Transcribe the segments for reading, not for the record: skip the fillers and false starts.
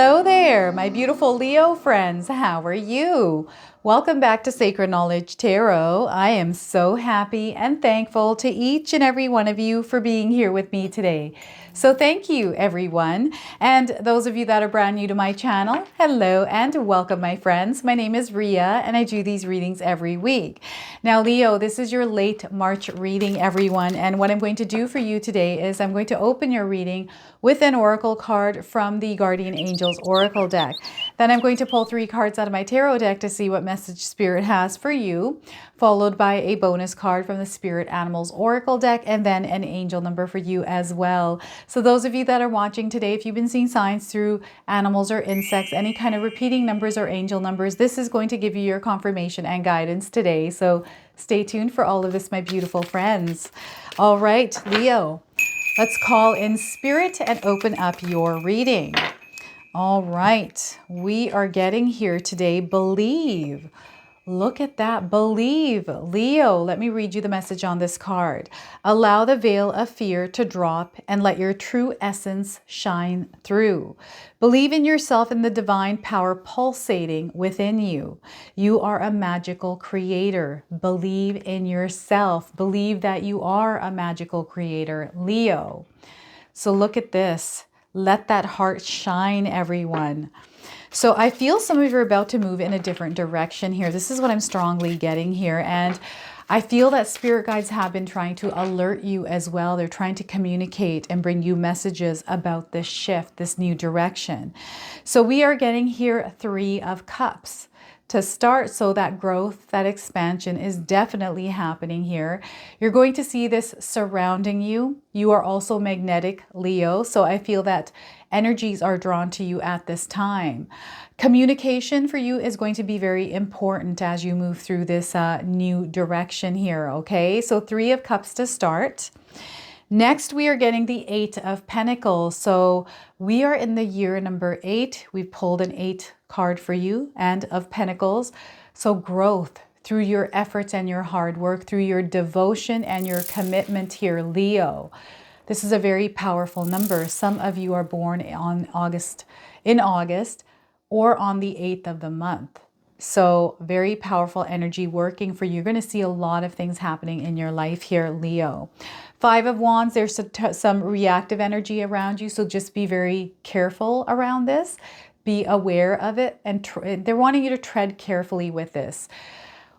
Hello there, my beautiful Leo friends. How are you? Welcome back to Sacred Knowledge Tarot. I am so happy and thankful to each and every one of you for being here with me today. So thank you, everyone. And those of you that are brand new to my channel, hello and welcome, my friends. My name is Ria and I do these readings every week. Now, Leo, this is your late March reading, everyone. And what I'm going to do for you today is I'm going to open your reading with an oracle card from the Guardian Angels Oracle deck. Then I'm going to pull 3 cards out of my tarot deck to see what message Spirit has for you, followed by a bonus card from the Spirit Animals Oracle deck, and then an angel number for you as well. So those of you that are watching today, if you've been seeing signs through animals or insects, any kind of repeating numbers or angel numbers, this is going to give you your confirmation and guidance today. So stay tuned for all of this, my beautiful friends. All right, Leo. Let's call in Spirit and open up your reading. All right, we are getting here today. Believe. Look at that. Believe. Leo, let me read you the message on this card. Allow the veil of fear to drop and let your true essence shine through. Believe in yourself and the divine power pulsating within you. You are a magical creator. Believe in yourself. Believe that you are a magical creator, Leo. So look at this. Let that heart shine, everyone. So I feel some of you are about to move in a different direction here. This is what I'm strongly getting here. And I feel that spirit guides have been trying to alert you as well. They're trying to communicate and bring you messages about this shift, this new direction. So we are getting here 3 of Cups to start. So that growth, that expansion is definitely happening here. You're going to see this surrounding you. You are also magnetic, Leo. So I feel that energies are drawn to you at this time. Communication for you is going to be very important as you move through this new direction here. Okay, so 3 of Cups to start. Next, we are getting the 8 of Pentacles. So we are in the year number 8. We've pulled an 8 card for you and of Pentacles. So growth through your efforts and your hard work, through your devotion and your commitment here, Leo. This is a very powerful number. Some of you are born in August or on the 8th of the month. So very powerful energy working for you. You're going to see a lot of things happening in your life here, Leo. 5 of Wands, there's some reactive energy around you. So just be very careful around this. Be aware of it. And they're wanting you to tread carefully with this.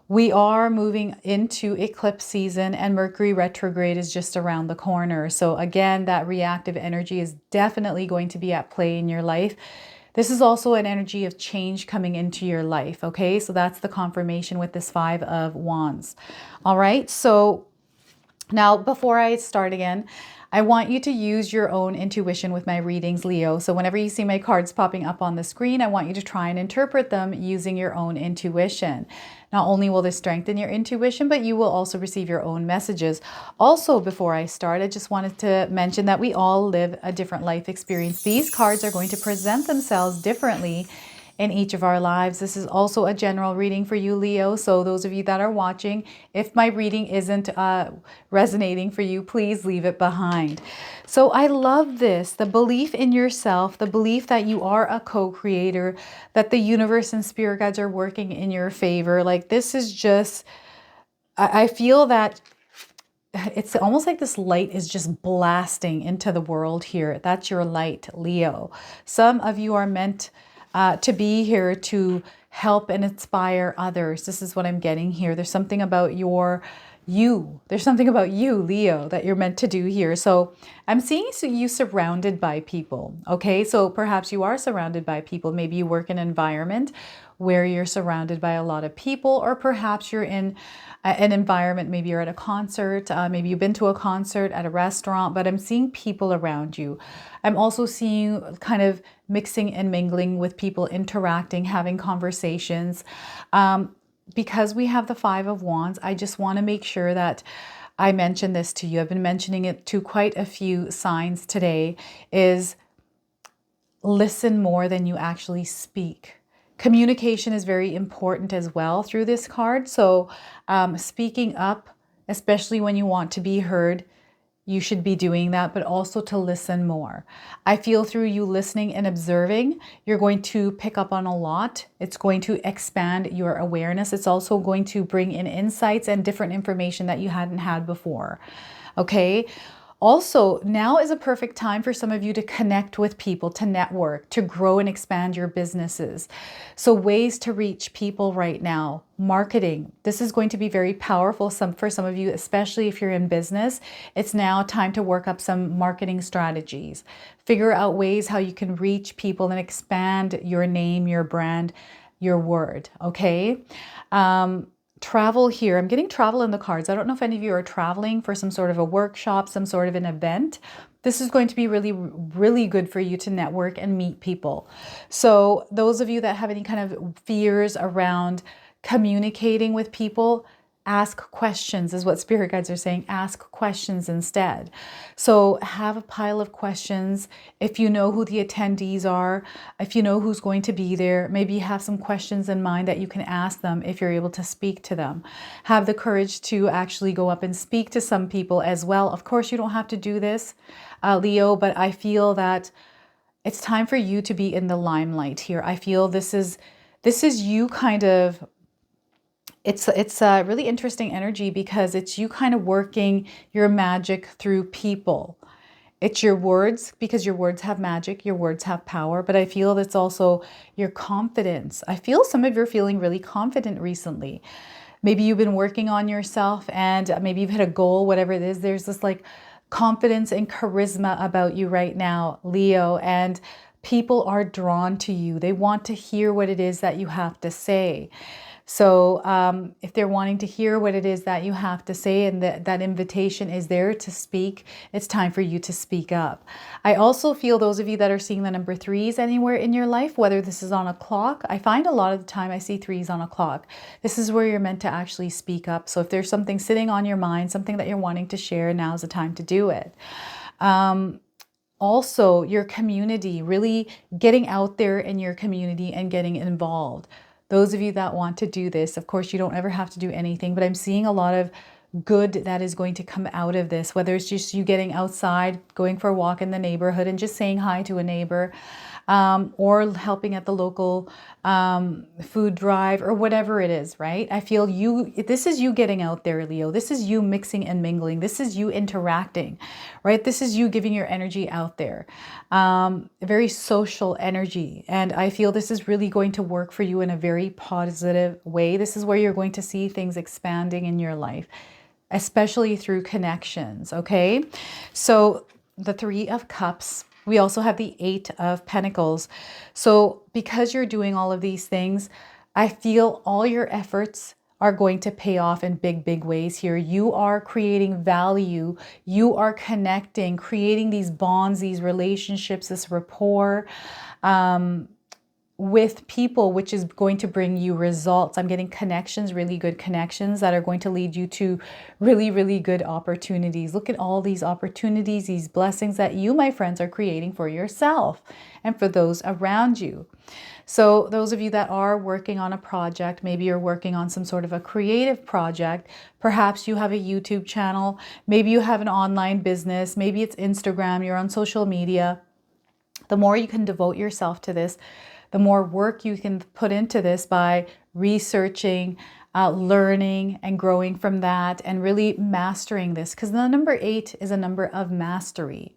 We are moving into eclipse season and Mercury retrograde is just around the corner. So again, that reactive energy is definitely going to be at play in your life. This is also an energy of change coming into your life. Okay, so that's the confirmation with this 5 of Wands. All right, so now before I start again, I want you to use your own intuition with my readings, Leo. So whenever you see my cards popping up on the screen, I want you to try and interpret them using your own intuition. Not only will this strengthen your intuition, but you will also receive your own messages. Also, before I start, I just wanted to mention that we all live a different life experience. These cards are going to present themselves differently in each of our lives. This is also a general reading for you, Leo. So those of you that are watching, if my reading isn't resonating for you, please leave it behind. So I love this, the belief in yourself, the belief that you are a co-creator, that the universe and spirit guides are working in your favor. Like this is just, I feel that it's almost like this light is just blasting into the world here. That's your light, Leo. Some of you are meant to be here to help and inspire others. This is what I'm getting here. There's something about there's something about you, Leo, that you're meant to do here. So I'm seeing you surrounded by people. Okay, so perhaps you are surrounded by people. Maybe you work in an environment where you're surrounded by a lot of people, or perhaps you're in an environment, maybe you're at a concert, maybe you've been to a concert at a restaurant, but I'm seeing people around you. I'm also seeing kind of mixing and mingling with people, interacting, having conversations. Because we have the 5 of Wands, I just want to make sure that I mention this to you. I've been mentioning it to quite a few signs today, is listen more than you actually speak. Communication is very important as well through this card. So speaking up, especially when you want to be heard, you should be doing that, but also to listen more. I feel through you listening and observing, you're going to pick up on a lot. It's going to expand your awareness. It's also going to bring in insights and different information that you hadn't had before. Okay. Also, now is a perfect time for some of you to connect with people, to network, to grow and expand your businesses. So ways to reach people right now, marketing. This is going to be very powerful for some of you, especially if you're in business. It's now time to work up some marketing strategies. Figure out ways how you can reach people and expand your name, your brand, your word, okay? Travel here. I'm getting travel in the cards. I don't know if any of you are traveling for some sort of a workshop, some sort of an event. This is going to be really, really good for you to network and meet people. So those of you that have any kind of fears around communicating with people, ask questions is what spirit guides are saying. Ask questions instead. So have a pile of questions. If you know who the attendees are, if you know who's going to be there, maybe you have some questions in mind that you can ask them if you're able to speak to them. Have the courage to actually go up and speak to some people as well. Of course, you don't have to do this, Leo, but I feel that it's time for you to be in the limelight here. I feel this is you kind of. It's a really interesting energy because it's you kind of working your magic through people. It's your words, because your words have magic, your words have power, but I feel it's also your confidence. I feel some of you are feeling really confident recently. Maybe you've been working on yourself and maybe you've hit a goal, whatever it is. There's this like confidence and charisma about you right now, Leo, and people are drawn to you. They want to hear what it is that you have to say. So if they're wanting to hear what it is that you have to say and that invitation is there to speak, it's time for you to speak up. I also feel those of you that are seeing the number 3s anywhere in your life, whether this is on a clock, I find a lot of the time I see 3s on a clock. This is where you're meant to actually speak up. So if there's something sitting on your mind, something that you're wanting to share, now's the time to do it. Also, your community, really getting out there in your community and getting involved. Those of you that want to do this, of course, you don't ever have to do anything, but I'm seeing a lot of good that is going to come out of this, whether it's just you getting outside, going for a walk in the neighborhood and just saying hi to a neighbor, or helping at the local food drive or whatever it is, right? I feel this is you getting out there, Leo. This is you mixing and mingling. This is you interacting, right? This is you giving your energy out there. Very social energy. And I feel this is really going to work for you in a very positive way. This is where you're going to see things expanding in your life, especially through connections, okay? So the 3 of Cups. We also have the 8 of Pentacles. So because you're doing all of these things, I feel all your efforts are going to pay off in big, big ways here. You are creating value. You are connecting, creating these bonds, these relationships, this rapport with people, which is going to bring you results. I'm getting connections, really good connections that are going to lead you to really, really good opportunities. Look at all these opportunities, these blessings that you, my friends, are creating for yourself and for those around you. So those of you that are working on a project, maybe you're working on some sort of a creative project, perhaps you have a YouTube channel, maybe you have an online business, maybe it's Instagram, you're on social media. The more you can devote yourself to this, the more work you can put into this by researching, learning and growing from that and really mastering this, because the number 8 is a number of mastery.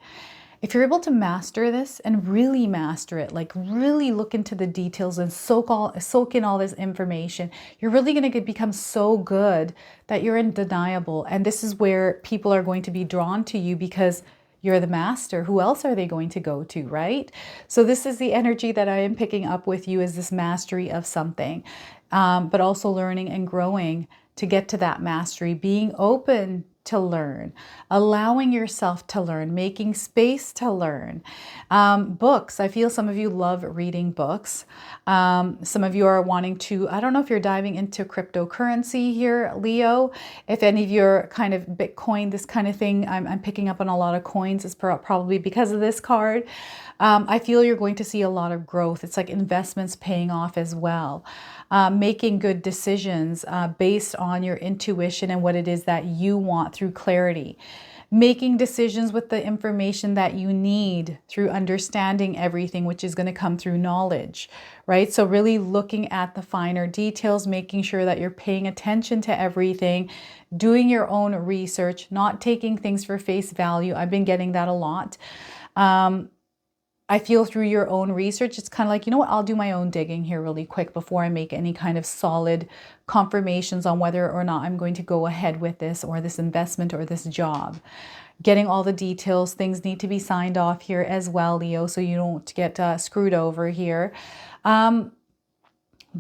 If you're able to master this and really master it, like really look into the details and soak in all this information, you're really going to become so good that you're undeniable. And this is where people are going to be drawn to you because you're the master. Who else are they going to go to, right? So this is the energy that I am picking up with you, is this mastery of something, but also learning and growing to get to that mastery, being open to learn, allowing yourself to learn, making space to learn. Books, I feel some of you love reading books. Some of you are wanting to, I don't know if you're diving into cryptocurrency here, Leo. If any of you are kind of Bitcoin, this kind of thing, I'm picking up on a lot of coins. It's probably because of this card. I feel you're going to see a lot of growth. It's like investments paying off as well. Making good decisions based on your intuition and what it is that you want through clarity. making decisions with the information that you need through understanding everything, which is going to come through knowledge, right? So really looking at the finer details, making sure that you're paying attention to everything, doing your own research, not taking things for face value. I've been getting that a lot. I feel through your own research, it's kind of like, you know what, I'll do my own digging here really quick before I make any kind of solid confirmations on whether or not I'm going to go ahead with this or this investment or this job. Getting all the details, things need to be signed off here as well, Leo, so you don't get screwed over here.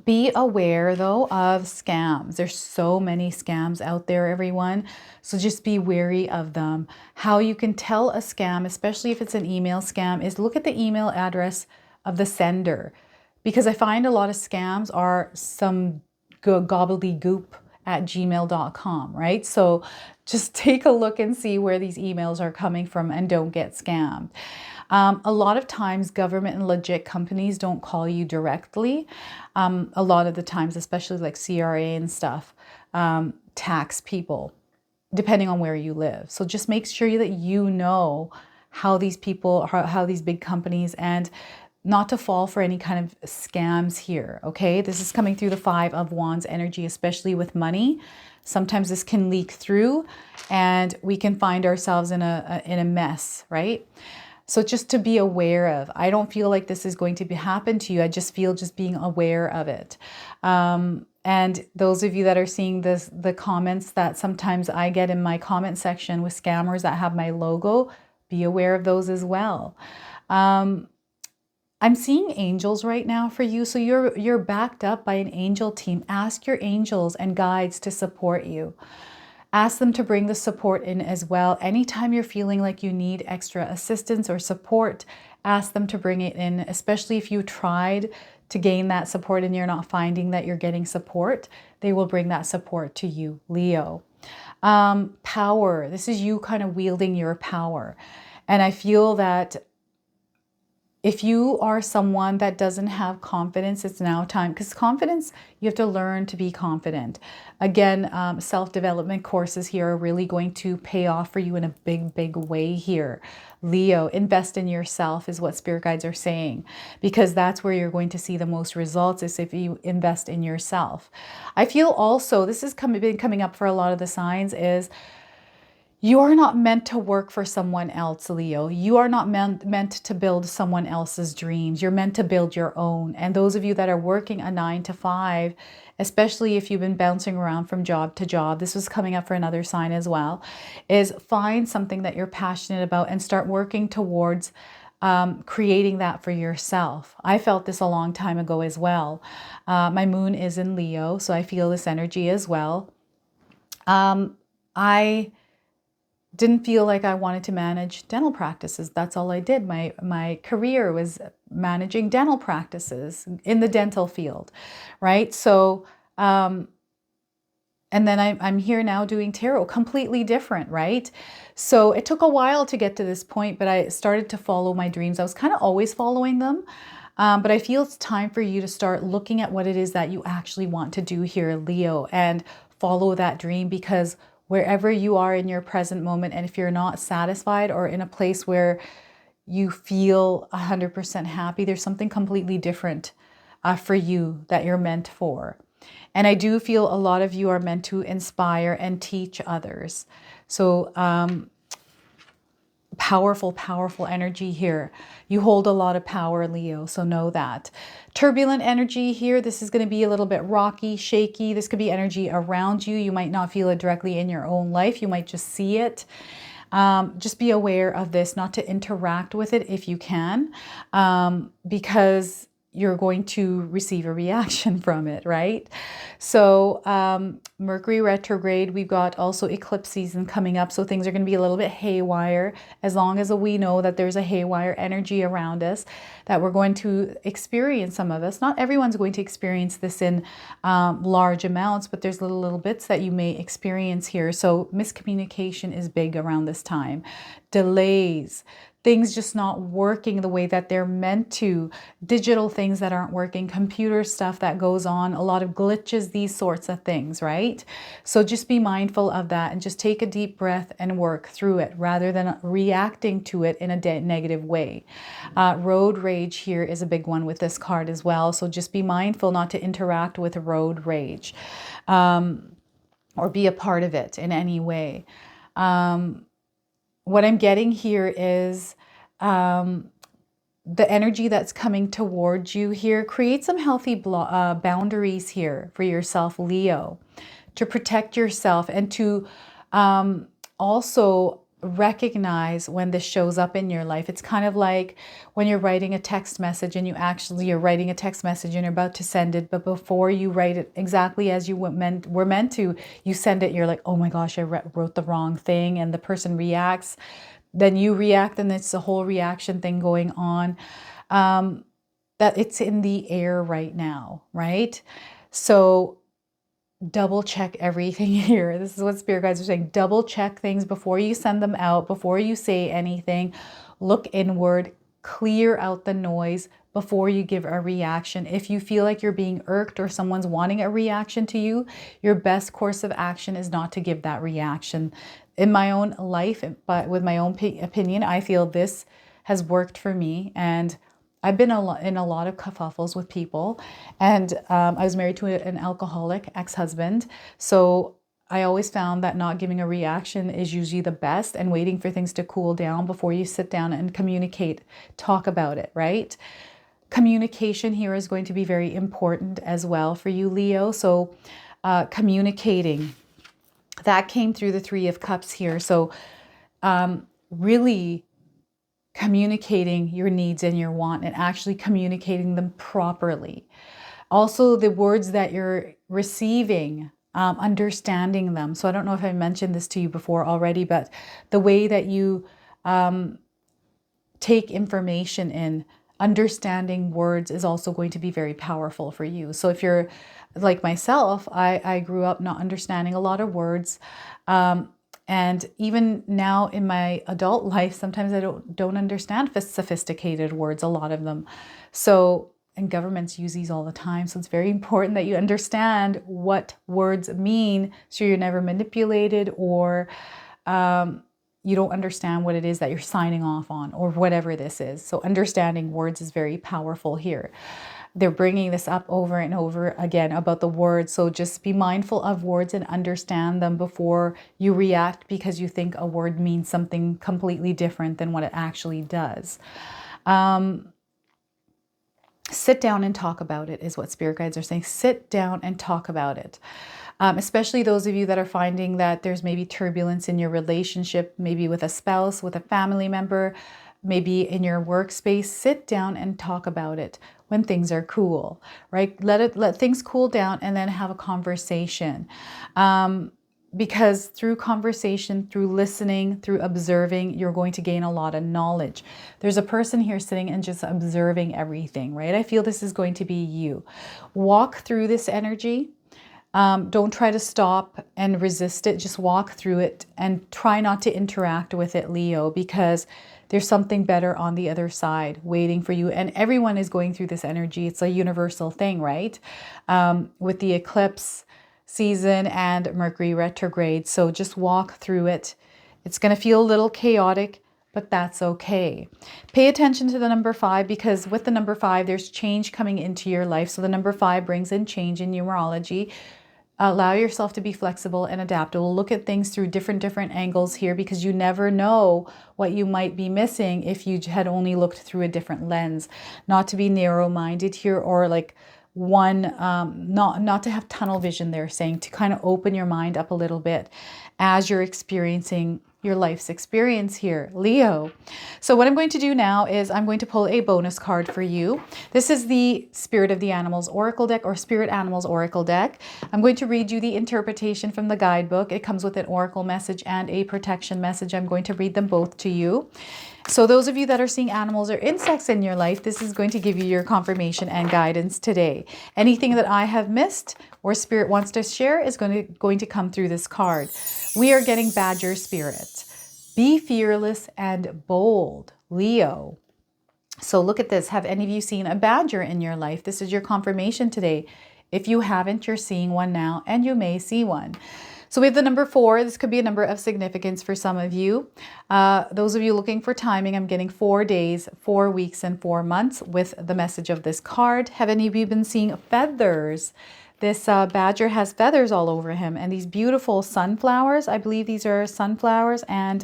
Be aware, though, of scams. There's so many scams out there, everyone. So just be wary of them. How you can tell a scam, especially if it's an email scam, is look at the email address of the sender. Because I find a lot of scams are some gobbledygook at gmail.com, right? So just take a look and see where these emails are coming from and don't get scammed. A lot of times government and legit companies don't call you directly. A lot of the times, especially like CRA and stuff, tax people, depending on where you live. So just make sure that you know how these people, how these big companies, and not to fall for any kind of scams here, okay? This is coming through the Five of Wands energy, especially with money. Sometimes this can leak through and we can find ourselves in a mess, right? So just to be aware of, I don't feel like this is going to happen to you. I just feel just being aware of it. And those of you that are seeing this, the comments that sometimes I get in my comment section with scammers that have my logo, be aware of those as well. I'm seeing angels right now for you. So you're backed up by an angel team. Ask your angels and guides to support you. Ask them to bring the support in as well. Anytime you're feeling like you need extra assistance or support, ask them to bring it in, especially if you tried to gain that support and you're not finding that you're getting support. They will bring that support to you, Leo. Power. This is you kind of wielding your power. And I feel that if you are someone that doesn't have confidence, it's now time, because confidence, you have to learn to be confident. Again, self-development courses here are really going to pay off for you in a big, big way here. Leo, invest in yourself is what spirit guides are saying, because that's where you're going to see the most results, is if you invest in yourself. I feel also, this has been coming up for a lot of the signs, is you are not meant to work for someone else, Leo. You are not meant to build someone else's dreams. You're meant to build your own. And those of you that are working a 9 to 5, especially if you've been bouncing around from job to job, this was coming up for another sign as well, is find something that you're passionate about and start working towards creating that for yourself. I felt this a long time ago as well. My moon is in Leo, so I feel this energy as well. I didn't feel like I wanted to manage dental practices. That's all I did. My career was managing dental practices in the dental field, right? So, and then I'm here now doing tarot, completely different, right? So it took a while to get to this point, but I started to follow my dreams. I was kind of always following them, but I feel it's time for you to start looking at what it is that you actually want to do here, Leo, and follow that dream, because wherever you are in your present moment, and if you're not satisfied or in a place where you feel 100% happy, there's something completely different for you that you're meant for. And I do feel a lot of you are meant to inspire and teach others. So powerful, powerful energy here. You hold a lot of power, Leo, so know that. Turbulent energy here. This is going to be a little bit rocky, shaky. This could be energy around you. You might not feel it directly in your own life. You might just see it. Just be aware of this, not to interact with it if you can, because you're going to receive a reaction from it, right? So Mercury retrograde, we've got also eclipse season coming up. So things are going to be a little bit haywire, as long as we know that there's a haywire energy around us, that we're going to experience, some of us. Not everyone's going to experience this in large amounts, but there's little bits that you may experience here. So miscommunication is big around this time. Delays, things just not working the way that they're meant to, digital things that aren't working, computer stuff that goes on, a lot of glitches, these sorts of things, right? So just be mindful of that and just take a deep breath and work through it rather than reacting to it in a negative way. Road rage here is a big one with this card as well. So just be mindful not to interact with road rage or be a part of it in any way. What I'm getting here is the energy that's coming towards you here. Create some healthy boundaries here for yourself, Leo, to protect yourself and to also recognize when this shows up in your life. It's kind of like when you're writing a text message and you're writing a text message and you're about to send it, but before you write it exactly as you were meant to, you send it, you're like, oh my gosh, I wrote the wrong thing, and the person reacts, then you react, and it's a whole reaction thing going on. That it's in the air right now, right? So double check everything here. This is what spirit guides are saying. Double check things before you send them out, before you say anything. Look inward, clear out the noise before you give a reaction. If you feel like you're being irked or someone's wanting a reaction to you, your best course of action is not to give that reaction. In my own life, but with my own opinion, I feel this has worked for me, and I've been in a lot of kerfuffles with people, and I was married to an alcoholic ex-husband. So I always found that not giving a reaction is usually the best, and waiting for things to cool down before you sit down and communicate, talk about it, right? Communication here is going to be very important as well for you, Leo. So communicating, that came through the Three of Cups here. So really communicating your needs and your want, and actually communicating them properly. Also, the words that you're receiving, understanding them. So I don't know if I mentioned this to you before already, but the way that you take information in, understanding words is also going to be very powerful for you. So if you're like myself, I grew up not understanding a lot of words. And even now in my adult life, sometimes I don't understand sophisticated words, a lot of them. So, and governments use these all the time. So it's very important that you understand what words mean, so you're never manipulated, or you don't understand what it is that you're signing off on, or whatever this is. So understanding words is very powerful here. They're bringing this up over and over again about the words. So just be mindful of words and understand them before you react, because you think a word means something completely different than what it actually does. Sit down and talk about it is what spirit guides are saying. Sit down and talk about it. Especially those of you that are finding that there's maybe turbulence in your relationship, maybe with a spouse, with a family member, maybe in your workspace. Sit down and talk about it when things are cool, right? Let things cool down and then have a conversation. Because through conversation, through listening, through observing, you're going to gain a lot of knowledge. There's a person here sitting and just observing everything, right? I feel this is going to be you. Walk through this energy. Don't try to stop and resist it. Just walk through it and try not to interact with it, Leo, because there's something better on the other side waiting for you. And everyone is going through this energy. It's a universal thing, right? With the eclipse season and Mercury retrograde. So just walk through it. It's going to feel a little chaotic, but that's okay. Pay attention to the number 5, because with the number 5, there's change coming into your life. So the number 5 brings in change in numerology. Allow yourself to be flexible and adaptable. Look at things through different angles here, because you never know what you might be missing if you had only looked through a different lens. Not to be narrow-minded here, or like not to have tunnel vision. They're saying to kind of open your mind up a little bit as you're experiencing your life's experience here, Leo. So what I'm going to do now is I'm going to pull a bonus card for you. This is the Spirit of the Animals Oracle deck, or Spirit Animals Oracle deck. I'm going to read you the interpretation from the guidebook. It comes with an oracle message and a protection message. I'm going to read them both to you. So those of you that are seeing animals or insects in your life, this is going to give you your confirmation and guidance today. Anything that I have missed or Spirit wants to share is going to come through this card. We are getting Badger Spirit. Be fearless and bold. Leo. So look at this. Have any of you seen a badger in your life? This is your confirmation today. If you haven't, you're seeing one now, and you may see one. So we have the number 4. This could be a number of significance for some of you. Those of you looking for timing, I'm getting 4 days, 4 weeks, and 4 months with the message of this card. Have any of you been seeing feathers? This badger has feathers all over him, and these beautiful sunflowers. I believe these are sunflowers, and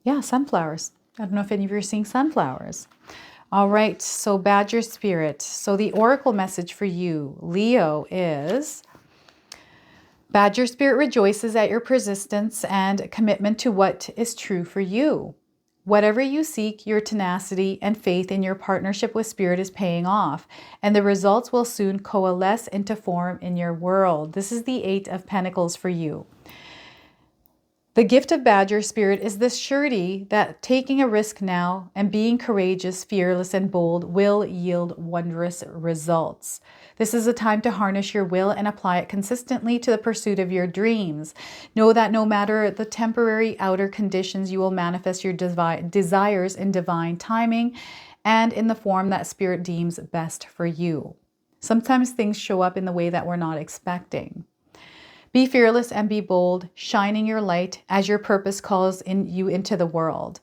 yeah, sunflowers. I don't know if any of you are seeing sunflowers. All right, so badger spirit. So the oracle message for you, Leo, is badger spirit rejoices at your persistence and commitment to what is true for you. Whatever you seek, your tenacity and faith in your partnership with spirit is paying off, and the results will soon coalesce into form in your world. This is the 8 of Pentacles for you. The gift of badger spirit is this surety that taking a risk now and being courageous, fearless, and bold will yield wondrous results. This is a time to harness your will and apply it consistently to the pursuit of your dreams. Know that no matter the temporary outer conditions, you will manifest your desires in divine timing and in the form that spirit deems best for you. Sometimes things show up in the way that we're not expecting. Be fearless and be bold, shining your light as your purpose calls you into the world.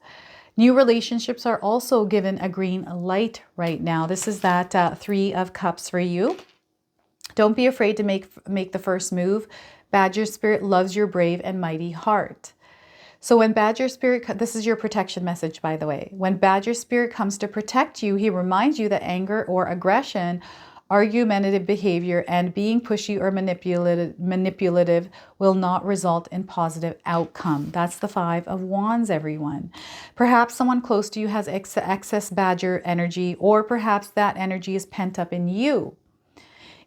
New relationships are also given a green light right now. This is that 3 of Cups for you. Don't be afraid to make the first move. Badger spirit loves your brave and mighty heart. So when badger spirit, this is your protection message, by the way. When badger spirit comes to protect you, he reminds you that anger or aggression, argumentative behavior, and being pushy or manipulative will not result in positive outcome. That's the 5 of Wands, everyone. Perhaps someone close to you has excess badger energy, or perhaps that energy is pent up in you.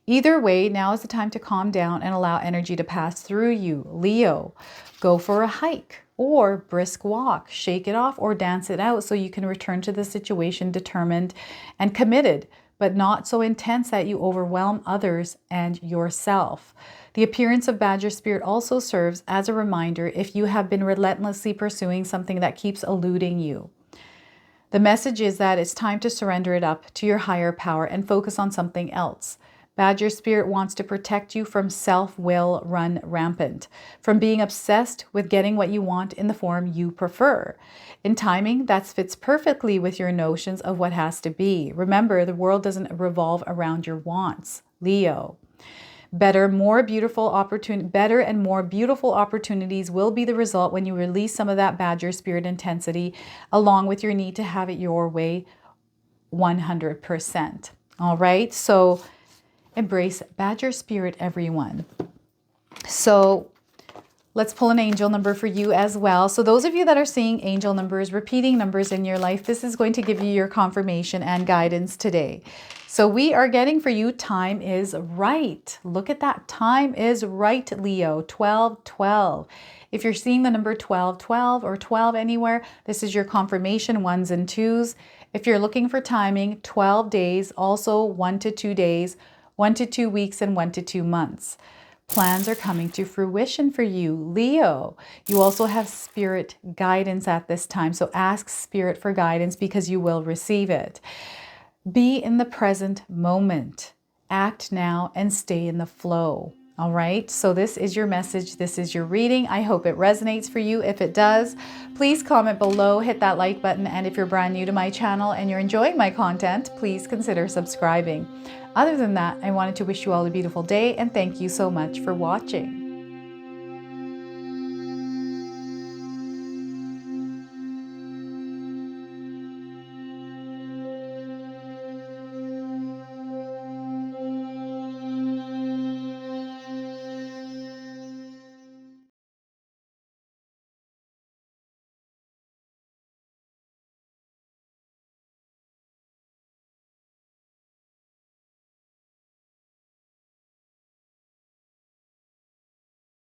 Either way, now is the time to calm down and allow energy to pass through you. Leo, go for a hike or brisk walk. Shake it off or dance it out so you can return to the situation determined and committed, but not so intense that you overwhelm others and yourself. The appearance of badger spirit also serves as a reminder if you have been relentlessly pursuing something that keeps eluding you. The message is that it's time to surrender it up to your higher power and focus on something else. Badger spirit wants to protect you from self-will run rampant, from being obsessed with getting what you want in the form you prefer. In timing, that fits perfectly with your notions of what has to be. Remember, the world doesn't revolve around your wants. Leo. Better and more beautiful opportunities will be the result when you release some of that badger spirit intensity, along with your need to have it your way 100%. All right, so embrace badger spirit, everyone. So let's pull an angel number for you as well. So those of you that are seeing angel numbers, repeating numbers in your life, this is going to give you your confirmation and guidance today. So we are getting for you, time is right. Look at that. Time is right, Leo. 1212. If you're seeing the number 1212 or 12 anywhere, this is your confirmation, 1s and 2s. If you're looking for timing, 12 days, also 1 to 2 days, 1 to 2 weeks, and 1 to 2 months. Plans are coming to fruition for you, Leo. You also have spirit guidance at this time. So ask spirit for guidance because you will receive it. Be in the present moment. Act now and stay in the flow. All right, so this is your message. This is your reading. I hope it resonates for you. If it does, please comment below, hit that like button. And if you're brand new to my channel and you're enjoying my content, please consider subscribing. Other than that, I wanted to wish you all a beautiful day and thank you so much for watching.